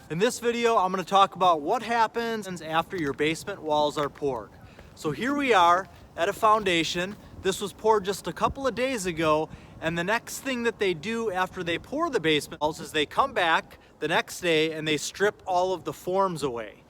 In this video, I'm going to talk about what happens after your basement walls are poured. So here we are at a foundation. This was poured just a couple of days ago, and the next thing that they do after they pour the basement walls is they come back the next day and they strip all of the forms away.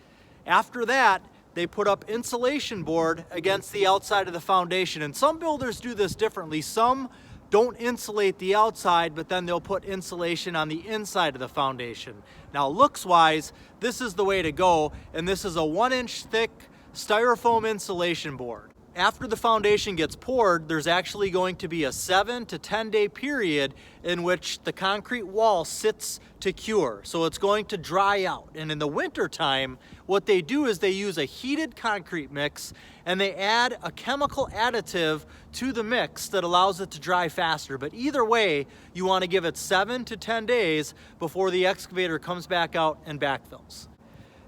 After that, they put up insulation board against the outside of the foundation, and some builders do this differently. Some don't insulate the outside, but then they'll put insulation on the inside of the foundation. Now, looks-wise, this is the way to go, and this is a 1-inch thick styrofoam insulation board. After the foundation gets poured, there's actually going to be a 7 to 10 day period in which the concrete wall sits to cure. So it's going to dry out. And in the winter time, what they do is they use a heated concrete mix and they add a chemical additive to the mix that allows it to dry faster. But either way, you want to give it 7 to 10 days before the excavator comes back out and backfills.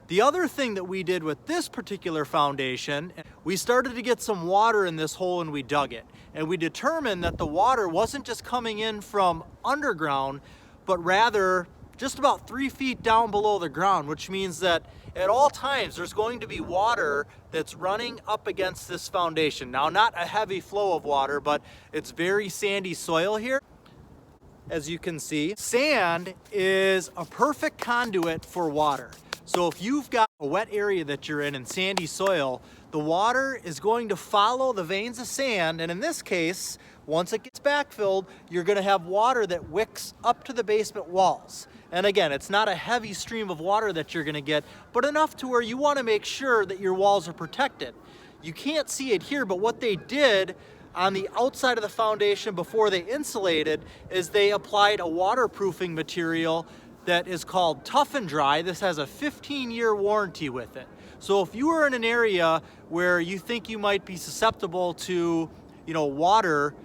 The other thing that we did with this particular foundation, we started to get some water in this hole and we dug it. And we determined that the water wasn't just coming in from underground, but rather just about 3 feet down below the ground, which means that at all times there's going to be water that's running up against this foundation. Now, not a heavy flow of water, but it's very sandy soil here. As you can see, sand is a perfect conduit for water. So if you've got a wet area that you're in and sandy soil, the water is going to follow the veins of sand, and in this case, once it gets backfilled, you're going to have water that wicks up to the basement walls. And again, it's not a heavy stream of water that you're going to get, but enough to where you want to make sure that your walls are protected. You can't see it here, but what they did on the outside of the foundation before they insulated is they applied a waterproofing material that is called Tough and Dry. This has a 15-year warranty with it. So if you are in an area where you think you might be susceptible to, water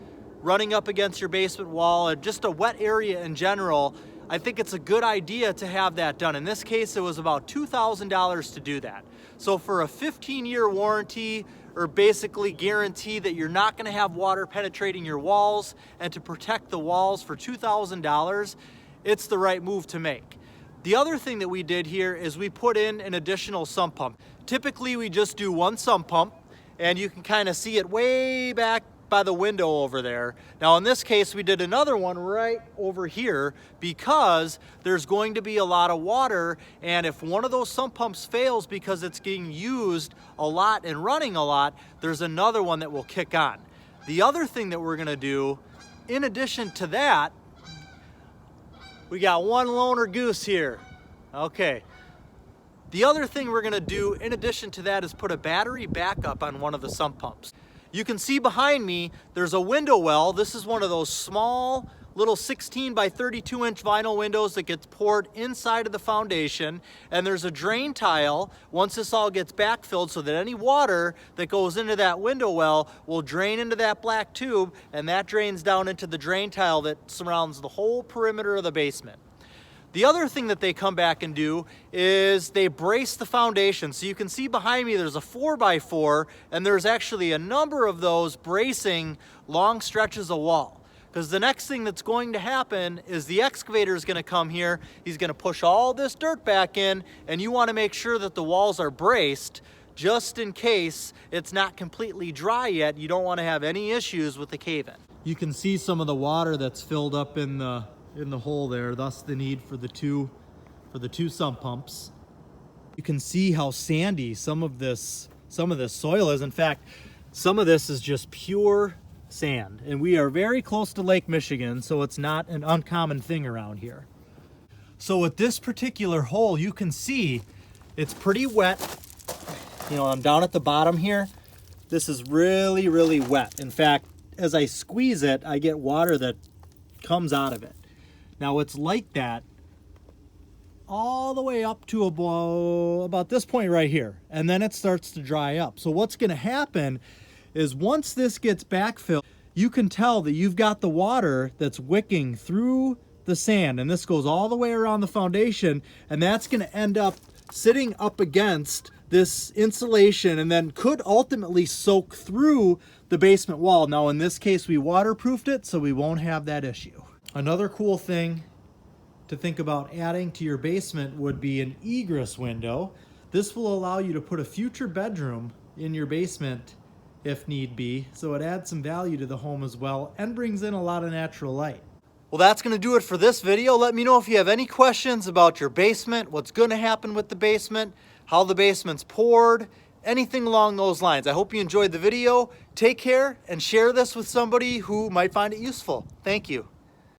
running up against your basement wall or just a wet area in general, I think it's a good idea to have that done. In this case, it was about $2,000 to do that. So for a 15-year warranty, or basically guarantee that you're not going to have water penetrating your walls, and to protect the walls for $2,000, it's the right move to make. The other thing that we did here is we put in an additional sump pump. Typically we just do one sump pump, and you can kind of see it way back by the window over there. Now in this case we did another one right over here because there's going to be a lot of water, and if one of those sump pumps fails because it's getting used a lot and running a lot, there's another one that will kick on. The other thing that we're going to do in addition to that, we got one loner goose here. Okay. The other thing we're going to do in addition to that is put a battery backup on one of the sump pumps. You can see behind me, there's a window well. This is one of those small little 16 by 32 inch vinyl windows that gets poured inside of the foundation. And there's a drain tile once this all gets backfilled so that any water that goes into that window well will drain into that black tube, and that drains down into the drain tile that surrounds the whole perimeter of the basement. The other thing that they come back and do is they brace the foundation. So you can see behind me there's a 4x4, and there's actually a number of those bracing long stretches of wall. Because the next thing that's going to happen is the excavator is going to come here, he's going to push all this dirt back in, and you want to make sure that the walls are braced just in case it's not completely dry yet. You don't want to have any issues with the cave-in. You can see some of the water that's filled up in the hole there, thus the need for the two sump pumps. You can see how sandy some of this soil is. In fact, some of this is just pure sand, and we are very close to Lake Michigan, so it's not an uncommon thing around here. So with this particular hole, you can see it's pretty wet. I'm down at the bottom here. This is really, really wet. In fact, as I squeeze it, I get water that comes out of it. Now it's like that all the way up to about this point right here, and then it starts to dry up. So what's going to happen is once this gets backfilled, you can tell that you've got the water that's wicking through the sand, and this goes all the way around the foundation, and that's going to end up sitting up against this insulation and then could ultimately soak through the basement wall. Now in this case we waterproofed it, so we won't have that issue. Another cool thing to think about adding to your basement would be an egress window. This will allow you to put a future bedroom in your basement if need be, so it adds some value to the home as well and brings in a lot of natural light. Well, that's going to do it for this video. Let me know if you have any questions about your basement, what's going to happen with the basement, how the basement's poured, anything along those lines. I hope you enjoyed the video. Take care and share this with somebody who might find it useful. Thank you.